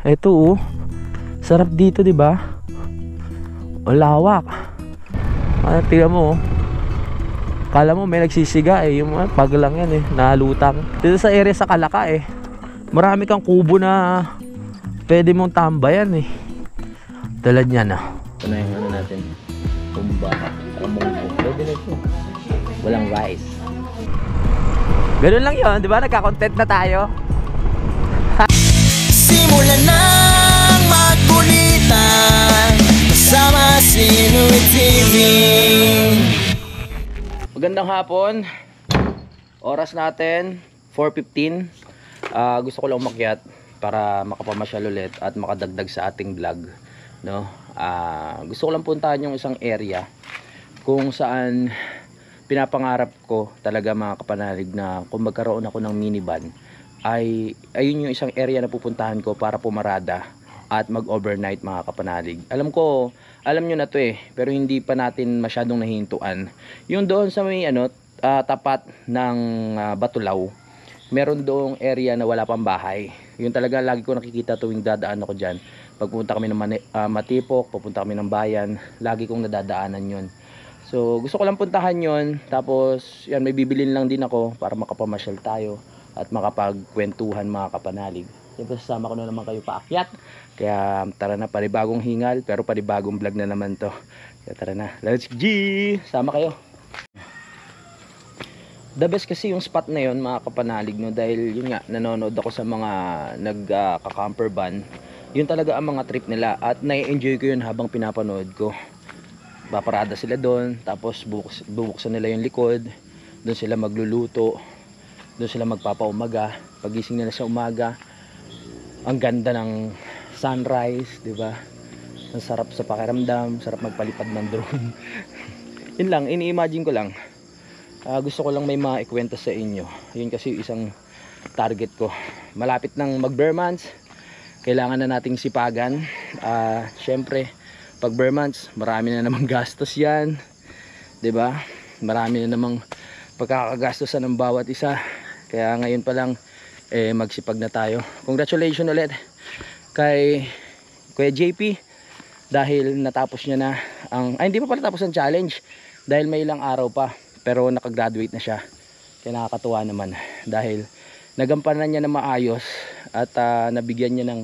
Ito oh. Sarap dito, 'di ba? O lawak. Tingnan mo oh. Kala mo may nagsisiga eh, yung pag lang yan eh, nalutang. Dito sa area sa Kalaka eh, marami kang kubo na pwede mong tambayan eh. Tulad yan ah. Ito na yung ano natin, tumba, kamunggo. Pwede na ito. Walang rice. Ganun lang yun, di ba? Nagka-content na tayo. Simulan ng magkulitan kasama si Louie TV. Magandang hapon. Oras natin 4:15. Gusto ko lang umakyat para makapamasyal ulit at makadagdag sa ating vlog, no? Gusto ko lang puntahan yung isang area kung saan pinapangarap ko talaga, mga kapanalig, na kung magkaroon ako ng minivan ay ayun yung isang area na pupuntahan ko para pumarada at mag-overnight, mga kapanalig. Alam nyo na to eh, pero hindi pa natin masyadong nahintuan. Yung doon sa may tapat ng Batulaw, meron doong area na wala pang bahay. Yun talaga lagi ko nakikita tuwing dadaan ako dyan. Pagpunta kami ng Matipok, pupunta kami ng Bayan, lagi kong nadadaanan yun. So gusto ko lang puntahan yun. Tapos yan, may bibilin lang din ako para makapamasyal tayo at makapagkwentuhan, mga kapanalig. Siyempre sasama ko na naman kayo paakyat. Kaya tara na, panibagong hingal pero panibagong vlog na naman to. Kaya tara na, let's G! Sama kayo. The best kasi yung spot na yun, mga kapanalig, no? Dahil yun nga, nanonood ako sa mga nagka-camper van. Yun talaga ang mga trip nila at nai-enjoy ko yun habang pinapanood ko. Paparada sila doon, tapos bubuksan nila yung likod, doon sila magluluto, doon sila magpapaumaga. Pagising nila sa umaga, ang ganda ng sunrise, di ba? Ang sarap sa pakiramdam, sarap magpalipad ng drone. Yun lang, ini-imagine ko lang. Gusto ko lang may maikwento sa inyo. Yun kasi isang target ko. Malapit ng mag-bare months, kailangan na nating sipagan. Syempre, pag bare months, marami na namang gastos yan, di ba? Marami na namang pagkakagastosan ng bawat isa. Kaya ngayon pa lang magsipag na tayo. Congratulations ulit kay Kuya JP dahil natapos niya na hindi pa pala tapos ang challenge dahil may ilang araw pa, pero nakagraduate na siya. Kaya nakakatuwa naman dahil nagampanan niya na maayos at nabigyan niya ng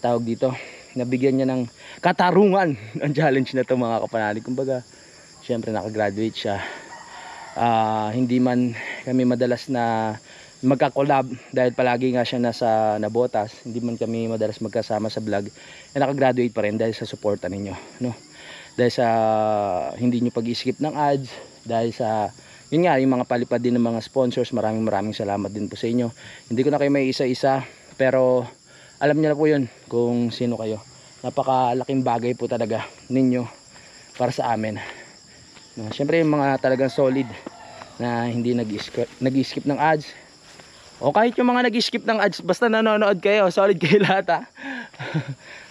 tawag dito, nabigyan niya ng katarungan ang challenge na to, mga kapanalig. Kumbaga syempre nakagraduate siya. Hindi man kami madalas na magka-collab dahil palagi nga siya nasa Nabotas, hindi man kami madalas magkasama sa vlog, nakagraduate pa rin dahil sa suporta ninyo, no? Dahil sa hindi nyo pag-skip ng ads, dahil sa yun nga, yung mga palipad din ng mga sponsors. Maraming salamat din po sa inyo. Hindi ko na kayo may isa-isa, pero alam niyo na po yun kung sino kayo. Napakalaking bagay po talaga ninyo para sa amin, no? Syempre yung mga talagang solid na hindi nag-skip ng ads, o kahit yung mga nag-skip ng ads, basta nanonood kayo, solid kayo lahat ha.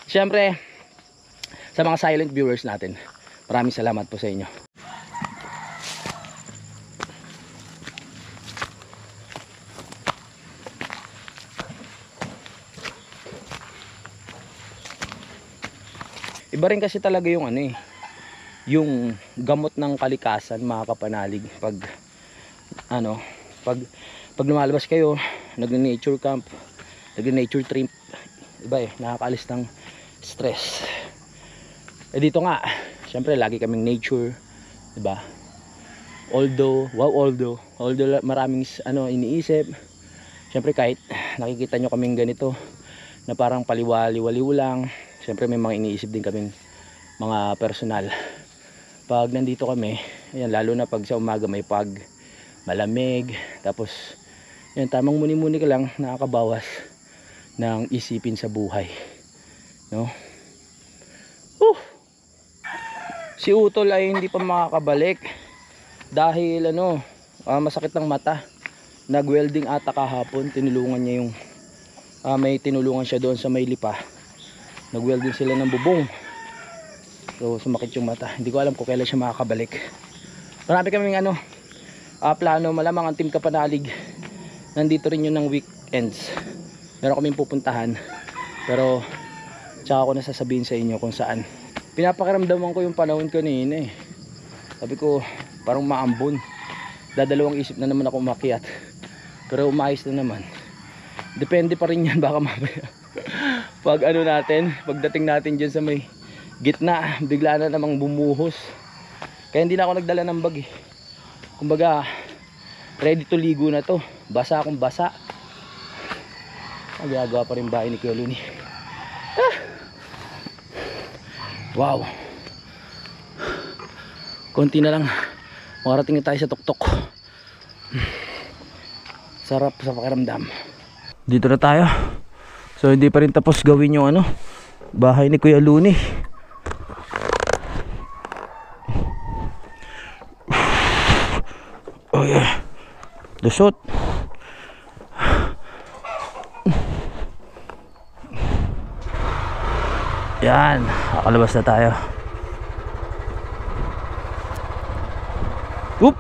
Syempre sa mga silent viewers natin, maraming salamat po sa inyo. Iba rin kasi talaga yung yung gamot ng kalikasan, mga kapanalig, pag lumalabas kayo, nag-nature camp, nag-nature trip, iba nakakaalis ng stress. Dito nga, syempre lagi kaming nature, diba? Although maraming iniisip, syempre kahit nakikita nyo kaming ganito na parang paliwali-waliw lang, syempre may mga iniisip din kaming mga personal. Pag nandito kami, ayan, lalo na pag sa umaga may malamig, tapos yan, tamang muni-muni ka lang, nakakabawas ng isipin sa buhay, no? Si Utol ay hindi pa makakabalik dahil masakit ng mata. Nag-welding ata kahapon, tinulungan niya yung may tinulungan siya doon sa may Lipa. Nag-welding sila ng bubong, so sumakit yung mata. Hindi ko alam kung kailan siya makakabalik. Marami kaming plano. Malamang ang Team Kapanalig nandito rin yun ng weekends. Meron kaming pupuntahan Pero tsaka ko nasasabihin sa inyo kung saan. Pinapakiramdaman ko yung panahon kanina eh. Sabi ko parang maambon. Dadalawang isip na naman ako umakyat. Pero umayos na naman. Depende pa rin yan, baka mamaya pag ano natin, pagdating natin dyan sa may gitna, bigla na namang bumuhos. Kaya hindi na ako nagdala ng bag eh. Kumbaga ready to ligo na to. Basa akong basa. Magagawa pa rin bahay ni Kuya Luni. Wow, konti na lang makarating na tayo sa tuktok. Sarap sa pakiramdam. Dito na tayo. So hindi pa rin tapos gawin yung ano, bahay ni Kuya Luni. Oh yeah, lusot. Yan, nakalabas na tayo. Oop,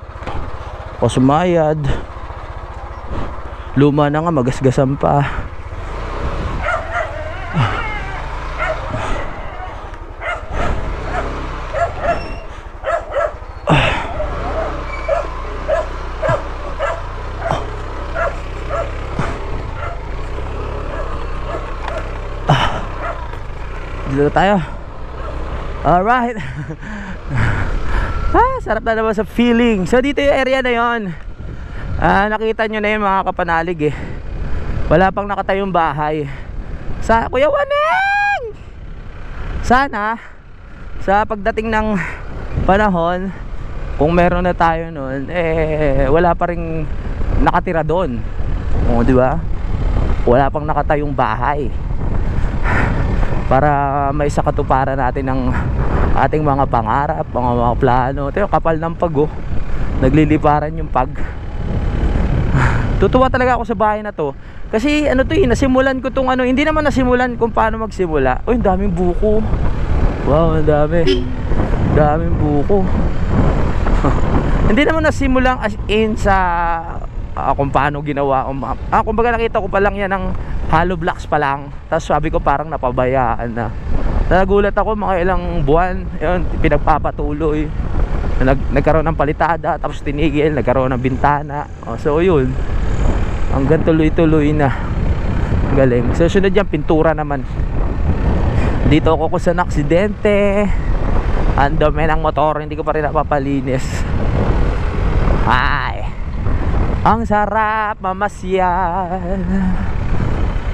pasumayad. Luma na nga, magasgasan pa. Dito na tayo. Alright. Sarap na naman sa feeling. So dito yung area na yon. Nakita nyo na yung mga kapanalig eh. Wala pang nakatayong bahay. Sa Kuya Waneng, sana sa pagdating ng panahon, kung meron na tayo nun, wala pa ring nakatira doon. O di ba? Wala pang nakatayong bahay. Para may sa katuparan natin ng ating mga pangarap, mga plano. Ito yung kapal ng pag oh. Nagliliparan yung pag. Tutuwa talaga ako sa bahay na to. Kasi ano to eh, nasimulan ko tong ano, hindi naman nasimulan kung paano magsimula. Oh, ang daming buko. Wow, ang dami. Daming buko. Hindi naman nasimulan as in sa kung paano ginawa. Kumbaga nakita ko pa lang yan ng hollow blocks pa lang. Tapos sabi ko parang napabayaan na. Nagulat ako mga ilang buwan. Yun, pinagpapatuloy. Nagkaroon ng palitada. Tapos tinigil, nagkaroon ng bintana. So yun, hanggang tuloy-tuloy na. Galing. So sunod yan, pintura naman. Dito ako kung saan aksidente. Ang dami ng motor, hindi ko pa rin napapalinis. Ay, ang sarap mamasyal.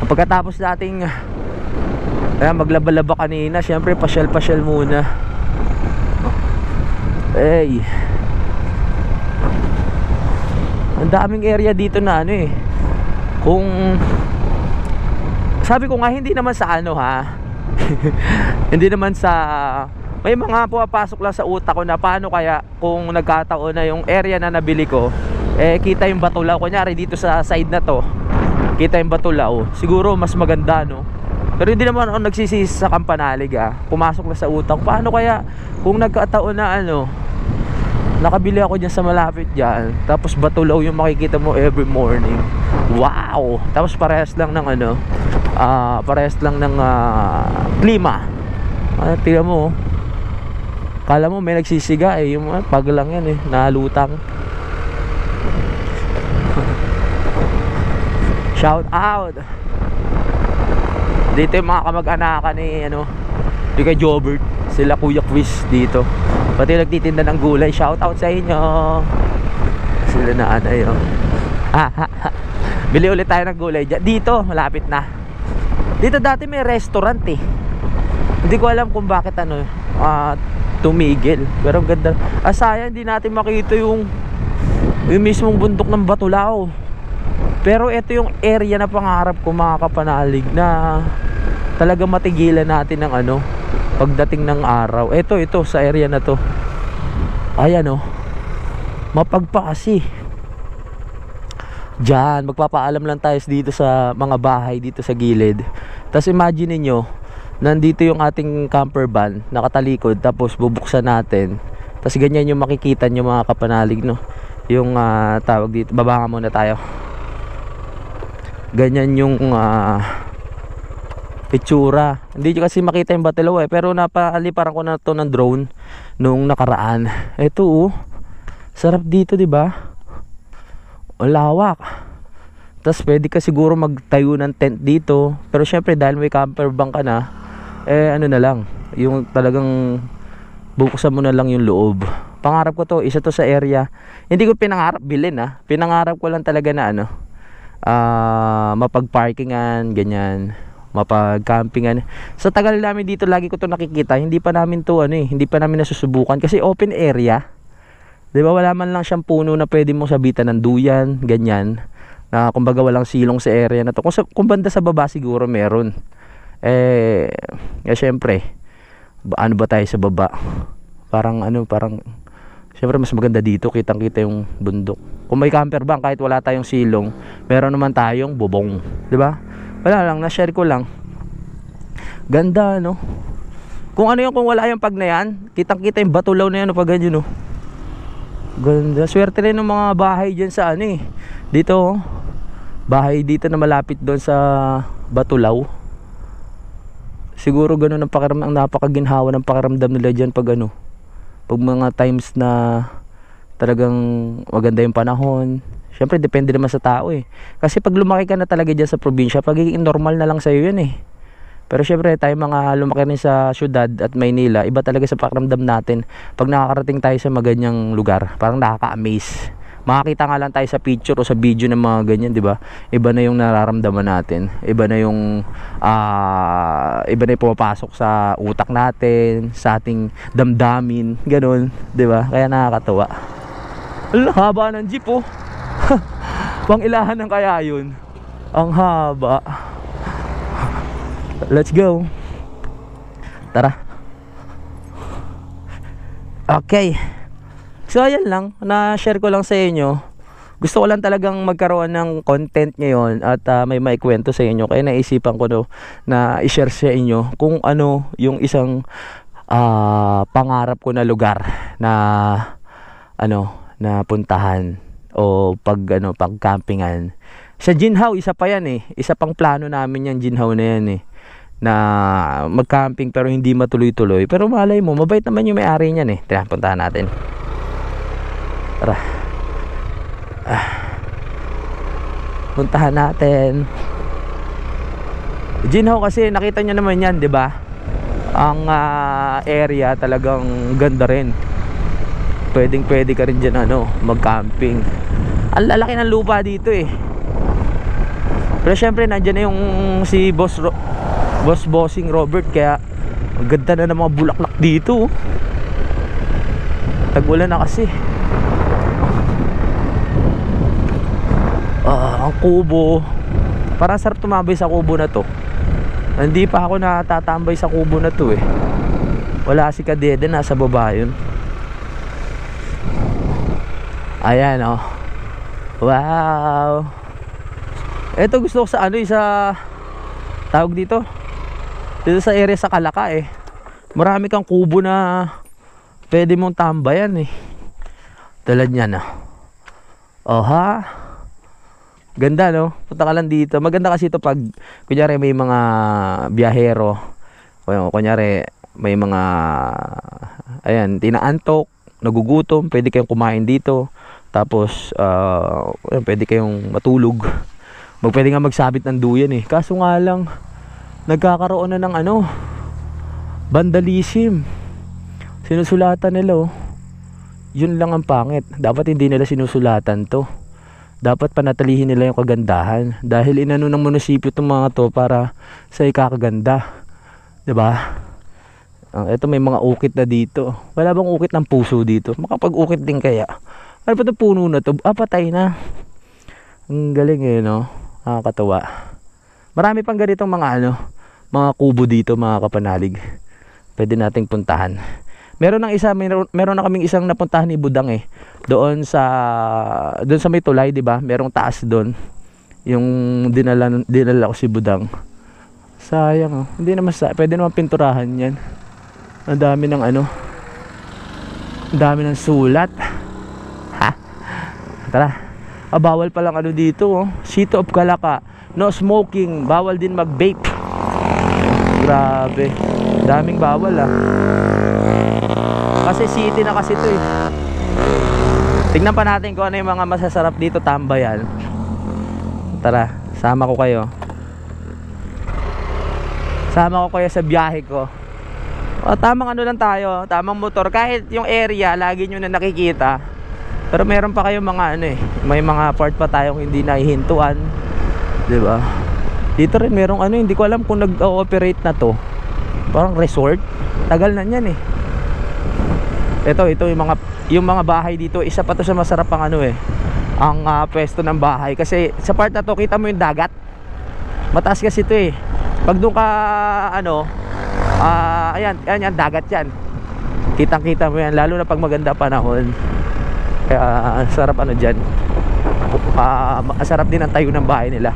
Pagkatapos nating maglaba-laba kanina, syempre pasyal-pasyal muna. Hey, ang daming area dito na ano eh. Kung sabi ko nga, hindi naman sa ano ha. Hindi naman sa, may mga pumapasok lang sa utak ko na paano kaya kung nagkataon na yung area na nabili ko kita yung Batulaw. Kunyari dito sa side na to, kita yung Batulaw, siguro mas maganda no. Pero hindi naman ako nagsisisi sa Kampanalig pumasok na sa utak, paano kaya kung nagkataon na ano, nakabili ako dyan sa malapit dyan, tapos Batulaw yung makikita mo every morning. Wow. Tapos parehas lang ng ano, parehas lang ng klima. Tingnan mo, kala mo may nagsisiga yung pag lang yan nalutang. Shout out dito yung mga kamag-anakan ni ano, di kay Jobert, sila Kuya Quiz dito, pati nagtitinda ng gulay. Shout out sa inyo. Sila na ano yun. Bili ulit tayo ng gulay dito, malapit na. Dito dati may restaurant hindi ko alam kung bakit ano tumigil, pero ang ganda. Sayang hindi natin makita yung mismong bundok ng Batulaw. Pero ito yung area na pangarap ko mga kapanalig, na talaga matigilan natin ng ano pagdating ng araw. Ito sa area na to, ayan mapagpa kasi. Diyan, magpapaalam lang tayo dito sa mga bahay dito sa gilid. Tapos imagine niyo, nandito yung ating camper van nakatalikod, tapos bubuksan natin, tapos ganyan yung makikita nyo mga kapanalig no. Yung tawag dito, baba nga muna tayo. Ganyan yung itsura. Hindi nyo kasi makita yung Batilaw eh, pero napaliparan ko na to ng drone nung nakaraan. Ito oh, sarap dito, di ba? Ang lawak. Tapos pwede ka siguro magtayo ng tent dito, pero syempre dahil may camper van ka na, eh ano na lang, yung talagang buksan mo na lang yung loob. Pangarap ko to, isa to sa area. Hindi ko pinangarap bilhin pinangarap ko lang talaga na ano, mapag-parkingan, ganyan, mapag-campingan. Sa tagal namin dito, lagi ko to nakikita. Hindi pa namin to hindi pa namin nasusubukan kasi open area. 'Di ba? Wala man lang siyang puno na pwede mong sabitan ng duyan, ganyan. Na kumbaga walang silong sa area na to. Kung banda sa baba siguro meron. Syempre, ano ba tayo sa baba? Parang syempre mas maganda dito, kitang-kita yung bundok. Kung may camper van, kahit wala tayong silong, meron naman tayong bubong, 'di ba? Wala lang, na-share ko lang. Ganda, no? Kung wala yung pag na yan, kitang-kita yung Batulaw na yan, pag ganyan, no? Ganda. Swerte rin ng mga bahay dyan sa dito, oh. Bahay dito na malapit doon sa Batulaw. Siguro ganun ang pakiramdam, ang napakaginhawa ng pakiramdam nila dyan pag pag mga times na talagang maganda yung panahon. Syempre depende naman sa tao eh. Kasi pag lumaki ka na talaga dyan sa probinsya, pagiging normal na lang sa'yo yun eh. Pero syempre tayo mga lumaki rin sa syudad at Maynila, iba talaga sa pakiramdam natin pag nakakarating tayo sa maganyang lugar. Parang nakaka-amaze. Makakita nga lang tayo sa picture o sa video ng mga ganyan, di ba? Iba na yung nararamdaman natin. Iba na yung pumapasok sa utak natin, sa ating damdamin, ganun, di ba? Kaya nakakatuwa. Ang haba ng jeep oh. Pang ilahan ng kaya yun. Ang haba. Let's go. Tara. Okay. So ayan lang, na-share ko lang sa inyo. Gusto ko lang talagang magkaroon ng content ngayon at may maikwento sa inyo. Kaya naisipan ko na i-share sa inyo kung ano yung isang pangarap ko na lugar na na puntahan o pag-campingan. Sa Ginhaw, isa pa yan eh. Isa pang plano namin yan, Ginhaw na yan eh. Na mag-camping pero hindi matuloy-tuloy. Pero malay mo, mabait naman yung may-ari niyan eh. Tara, puntahan natin. Tara. Puntahan natin. Ginhaw kasi nakita nyo naman yan, 'di ba? Ang area talagang ganda rin. Pwede ka rin diyan mag-camping. Ang lalaki ng lupa dito eh. Pero syempre nandiyan na yung si Bossing Robert, kaya ang ganda na ng mga bulaklak dito. Tag-ulan na kasi. Ang kubo, parang sarap tumambay sa kubo na to. Hindi pa ako natatambay sa kubo na to eh. Wala si Kadede, nasa baba yun. Ayan oh. Wow. Ito gusto ko sa sa tawag dito sa area sa Kalaka eh. Marami kang kubo na pwede mong tambayan eh. Tulad niyan oh ha. Ganda no? Punta ka lang dito. Maganda kasi ito pag kunyari may mga biyahero, kunyari may mga tinaantok, nagugutom, pwede kayong kumain dito. Tapos pwede kayong matulog. Pwede nga magsabit ng duyan eh. Kaso nga lang nagkakaroon na ng vandalism. Sinusulatan nila oh. Yun lang ang pangit. Dapat hindi nila sinusulatan to. Dapat panatilihin nila yung kagandahan dahil inano ng munisipyo itong mga to para sa ikakaganda, 'di ba? Ito may mga ukit na dito. Wala bang ukit ng puso dito? Makapag-ukit din kaya. Ano pa 'tong puno na to? Patay na. Ang galing eh no. Nakakatuwa. Marami pang ganitong mga mga kubo dito, mga kapanalig. Pwede nating puntahan. Meron na kaming isang napuntahan ni Budang eh. Doon sa may tulay, 'di ba? Merong taas doon. Yung dinala ko si Budang. Sayang oh. Hindi naman pwede naman pinturahan 'yan. Ang dami ng ang dami ng sulat. Ha. Tara. Bawal pa lang dito oh. City of Kalaka. No smoking, bawal din mag-vape. Grabe. Daming bawal ah. Kasi city na kasi to eh. Tignan pa natin kung ano yung mga masasarap dito tambayan. Tara, sama ko kayo. Sama ko kayo sa biyahe ko. O, tamang ano lang tayo, tamang motor. Kahit yung area, lagi nyo na nakikita. Pero meron pa kayong mga ano eh, may mga part pa tayong hindi nahihintuan. Diba? Dito rin merong ano, hindi ko alam kung nag-ooperate na to. Parang resort. Tagal na yan eh. Ito yung mga bahay dito, isa pa to sa masarap ang ano eh, ang pwesto ng bahay. Kasi sa part na to, kita mo yung dagat. Mataas kasi ito eh. Pag doon ka ano, ayan yan, dagat yan. Kitang-kita mo yan, lalo na pag maganda panahon. Kaya sarap ano dyan. Sarap din ang tayo ng bahay nila.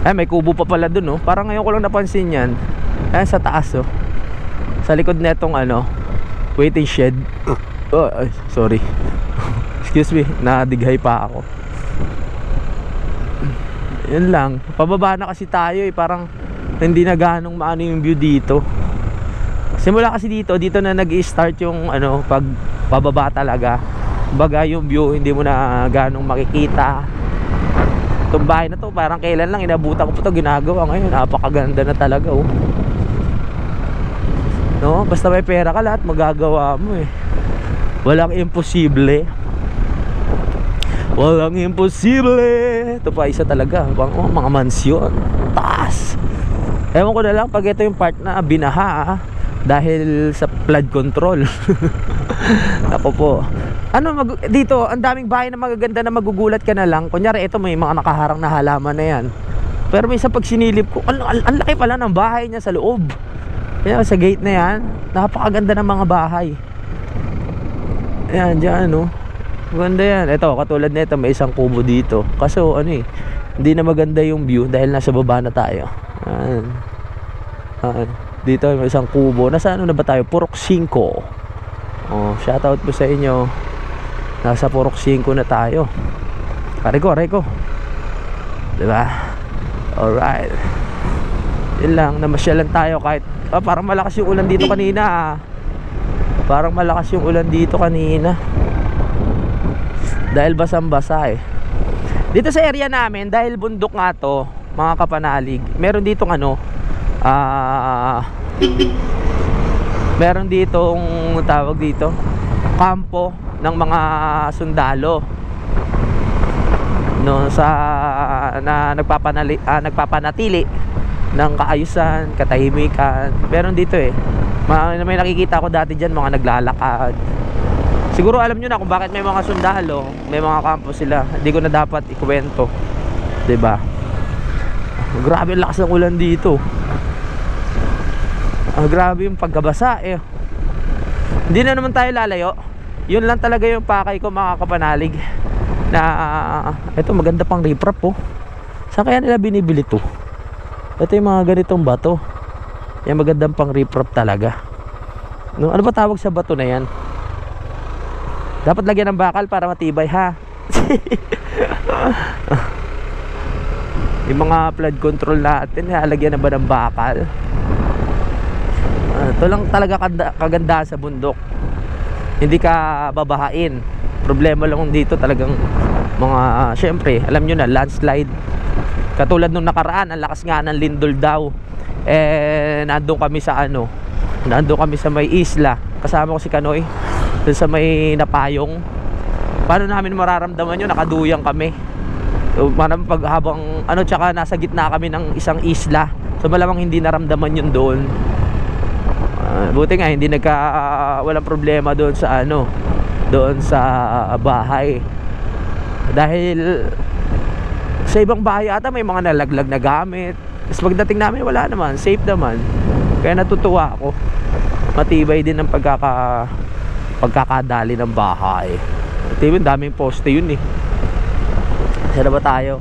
Ay, may kubo pa pala dun, oh. Parang ngayon ko lang napansin yan. Ayan sa taas, oh. Sa likod netong ano, waiting shed. Oh, ay, sorry. Excuse me, nadighay pa ako. Yan lang. Pababa na kasi tayo eh. Parang hindi na ganong maano yung view dito. Simula kasi dito na nag-i-start yung ano, pag pababa talaga. Baga yung view hindi mo na ganong makikita. Itong bahay na to, parang kailan lang inabutan ko po ito ginagawa. Ngayon napakaganda na talaga, oh. No, basta may pera ka, lahat magagawa mo eh. Walang imposible. Walang imposible. Ito pa isa talaga, oh, mga mansyon, taas. Ewan ko na lang pag ito yung part na binaha dahil sa flood control. Ako po. Ano dito, ang daming bahay na magaganda na magugulat ka na lang. Kunyari ito may mga nakaharang na halaman na yan. Pero minsan pag sinilip ko, ang laki pala ng bahay niya sa loob. Kaya sa gate na yan, napakaganda ng mga bahay. Ayan, dyan, no. Maganda yan. Ito, katulad nito, may isang kubo dito. Kaso, ano eh, hindi na maganda yung view dahil nasa baba na tayo. Ayan. Ayan. Dito, may isang kubo. Nasa ano na ba tayo? Purok 5. Oh, shoutout po sa inyo. Nasa Purok 5 na tayo. Aray ko. Diba? Alright. Yun lang, namasyalan tayo kahit parang malakas yung ulan dito kanina. Parang malakas yung ulan dito kanina. Dahil basang-basa eh. Dito sa area namin, dahil bundok nga to, mga kapanalig, meron ditong ano, meron ditong tawag dito, kampo ng mga sundalo, no, sa na nagpapanatili ng kaayusan, katahimikan. Meron dito eh. May nakikita ko dati diyan mga naglalakad. Siguro alam nyo na kung bakit may mga sundalo, may mga kampo sila. Hindi ko na dapat ikuwento, 'di ba? Grabe ang lakas ng ulan dito. Grabe yung pagkabasa eh. Hindi na naman tayo lalayo. Yun lang talaga yung pakay ko, mga kapanalig. Na ito maganda pang riprap, oh. Saan kaya nila binibili to? Ito yung mga ganitong bato. Yung magandang pang riprap talaga, no? Ano ba tawag sa bato na yan? Dapat lagyan ng bakal para matibay, ha? Yung mga flood control natin, lagyan na ba ng bakal? Ito lang talaga kaganda sa bundok. Hindi ka babahain. Problema lang dito talagang mga, syempre, alam nyo na, landslide. Katulad nung nakaraan, ang lakas nga ng lindol daw. Nandun kami sa ano, nandun kami sa may isla. Kasama ko si Kanoy dun sa may Napayong. Paano namin mararamdaman yun? Nakaduyang kami. So, parang habang ano, tsaka nasa gitna kami ng isang isla. So malamang hindi naramdaman yun doon. Buti nga hindi walang problema doon sa ano, doon sa bahay. Dahil sa ibang bahay ata may mga nalaglag na gamit. Tapos pagdating namin wala naman, safe naman. Kaya natutuwa ako. Matibay din ang pagkakadali ng bahay. Matibay, daming poste yun eh. Saan ba tayo?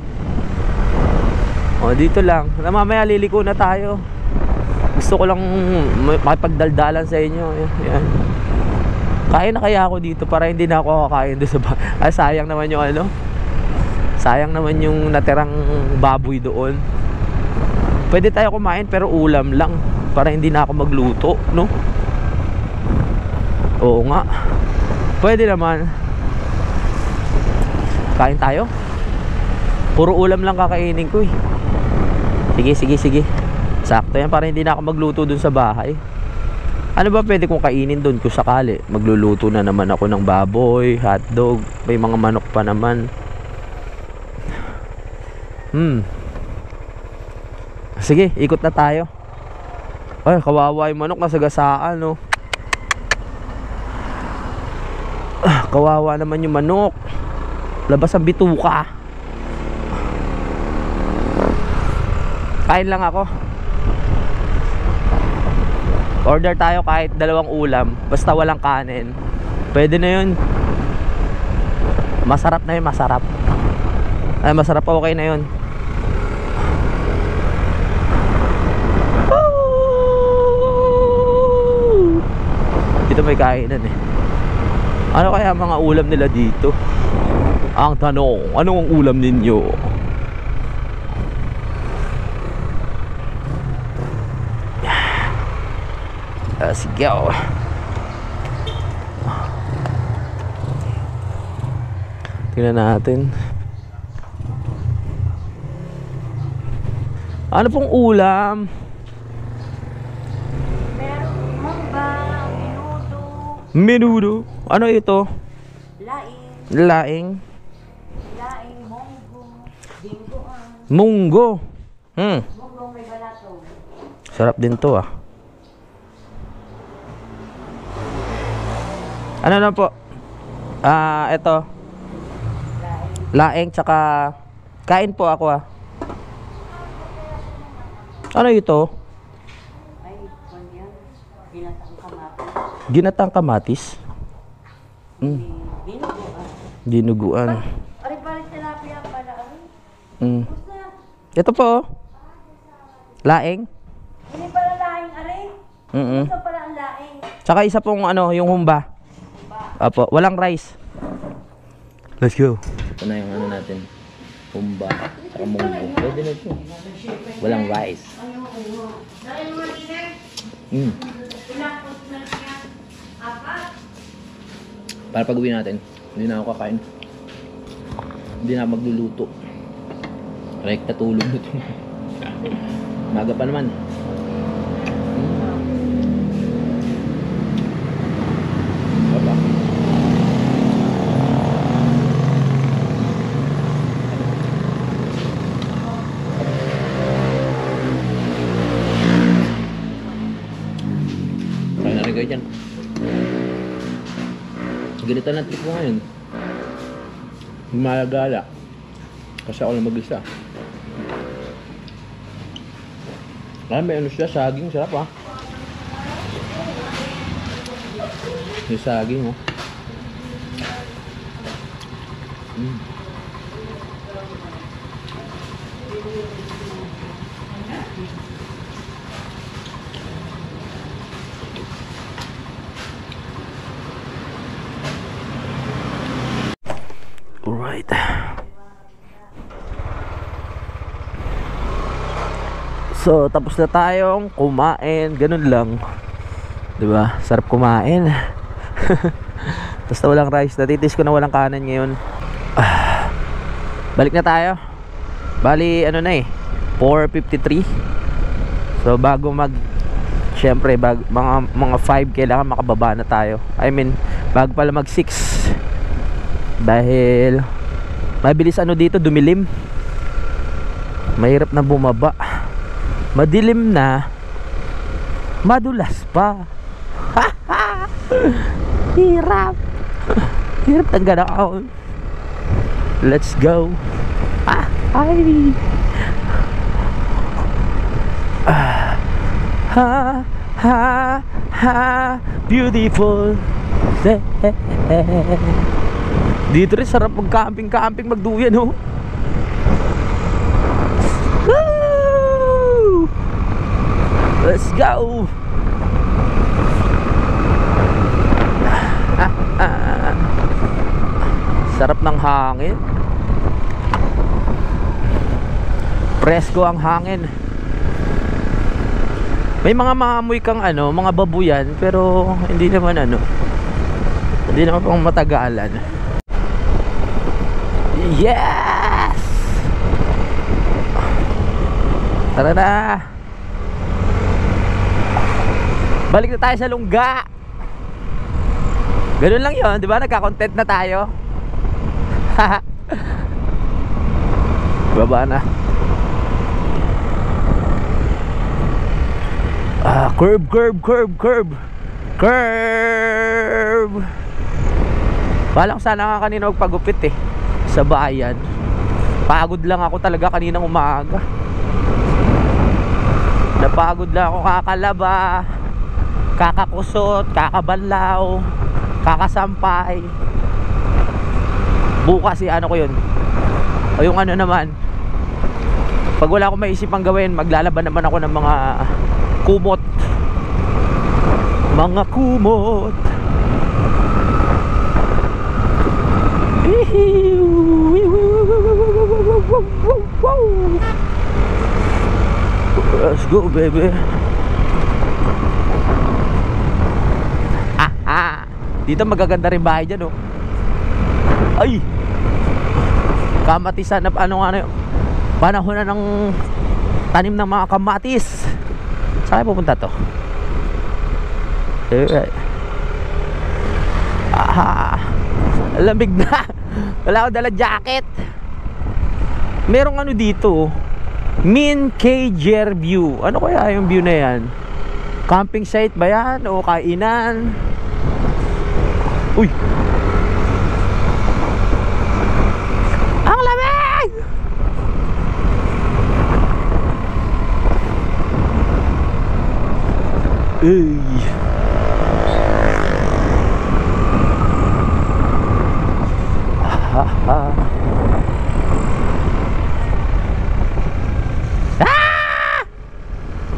O, dito lang. Mamaya liliko na tayo. Gusto ko lang makipagdaldalan sa inyo. Yan. Kain na kaya ako dito para hindi na ako kakain doon sa sayang naman yung ano. Sayang naman yung natirang baboy doon. Pwede tayo kumain pero ulam lang para hindi na ako magluto, no? Oo nga. Pwede naman. Kain tayo. Puro ulam lang kakainin ko eh. Sige. Sakto yan para hindi na ako magluto dun sa bahay. Ano ba pwede kong kainin dun kung sakali? Magluluto na naman ako ng baboy, hotdog, may mga manok pa naman. Sige, ikot na tayo. Ay, kawawa yung manok, nasagasaan, no? Kawawa naman yung manok. Labas ang bituka. Kain lang ako. Order tayo kahit 2 ulam, basta walang kanin. Pwede na yun. Masarap na yun, masarap. Ay, masarap, okay na yun. Dito may kainan eh. Ano kaya mga ulam nila dito? Ang tanong, ano ang ulam ninyo? Sige oh. Tingnan natin. Ano pong ulam? Meron mangga, menudo. Menudo. Ano ito? Laing. Laing. Laing, munggo. Dinggoan. Munggo. Munggo may balato. Sarap din to ah. Ano na po? Ito. Laing tsaka kain po ako ah. Ano ito? Ay, kung yan. Ginatang kamatis. Ginatang kamatis? Dinuguan. Dinuguan. Ari pala tilapia pala. Basta. Ito po. Laing. Hindi pala laing ari. Ito pala ang laing. Tsaka isa pong ano, yung humba. Apo, walang rice. Let's go. Ito na yung ano natin. Humba. Tsaka munggo. Pwede na ito. Walang rice. Para pag uwi natin, hindi na ako kakain. Hindi na magluluto. Rekta tulog nito. Maga pa naman. Baba. Kain na rin kayo dyan. Ganito na trip ko ngayon. Malagala. Kasi ako lang mag-isa. May ano siya, saging. Sarap ah. Yung saging oh. Alright. So, tapos na tayong kumain. Ganun lang. Diba? Sarap kumain. Basta walang rice. Natitis ko na walang kanin ngayon. Balik na tayo. Bali, ano na eh. 4:53. So, bago syempre, mga 5 kailangan makababa na tayo. I mean, bago pala mag 6. Dahil mabilis ano dito, dumilim. Mahirap na bumaba. Madilim na, madulas pa. Hirap. Hirap ng ganoon. Let's go. Ay. Beautiful. Dito rin sarap mag-camping, magduyan oh. Woo! Let's go. Sarap ng hangin. Presko ang hangin. May mga maamoy kang ano, mga babuyan, pero hindi naman ano. Hindi naman pang matagalan. Yes! Tara na. Balik na tayo sa Lungga. Ganun lang yun, di ba? Nagka-content na tayo. Baba na. Curve. Balang sana nga kanina magpagupit eh, sa bayan. Pagod lang ako talaga kaninang umaga. Napagod lang ako kakalaba, kakakusot, kakabanlaw, kakasampay. Bukas ano ko yun, o yung ano naman, pag wala akong maisipang gawin, maglalaban naman ako ng mga kumot. Mga kumot. Let's go, baby. Dito magaganda rin bahay dyan, oh. Ay, kamatisan na ano nga na yun, panahon na ng tanim ng mga kamatis. Saan kayo pupunta to? Lamig na. Wala akong dala jacket. Merong ano dito, Min Cager View. Ano kaya yung view na yan? Camping site ba yan? O kainan? Uy, ang lamig! Ay.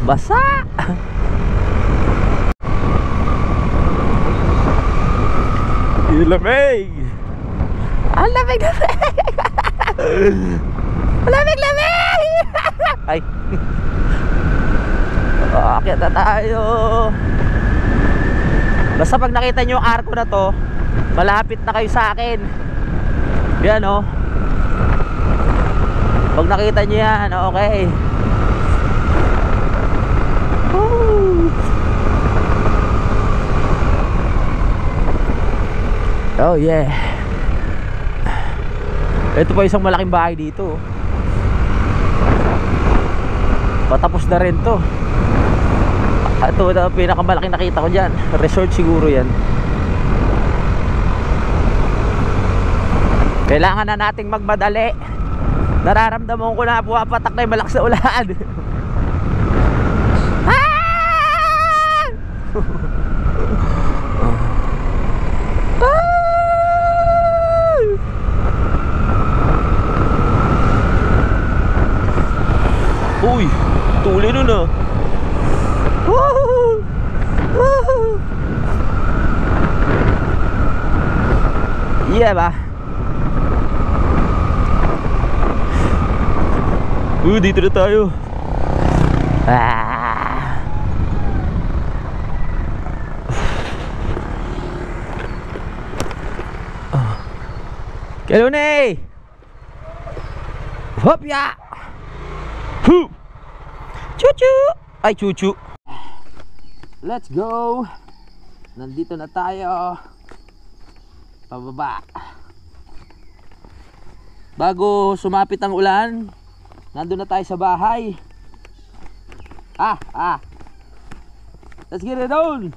Basa. Lamig. Ang lamig. Lamig. Ay. Aakyat na tayo. Basta pag nakita nyo yung arko na to, malapit na kayo sa akin. Yan, oh. Pag nakita nyo yan, okay. Oh yeah. Ito pa isang malaking bahay dito. Patapos na rin to. Ito na pinakamalaking nakita ko dyan. Resort siguro yan. Kailangan na nating magmadali. Nararamdaman ko na pumapatak na yung malakas na ulan. Uy, tuli nun ah. Iya ba? Dito na tayo. Kelune! Hop ya! Hu! Chuchu! Ay, chuchu! Let's go! Nandito na tayo. Pababa. Bago sumapit ang ulan, nandun na tayo sa bahay. Let's get it on!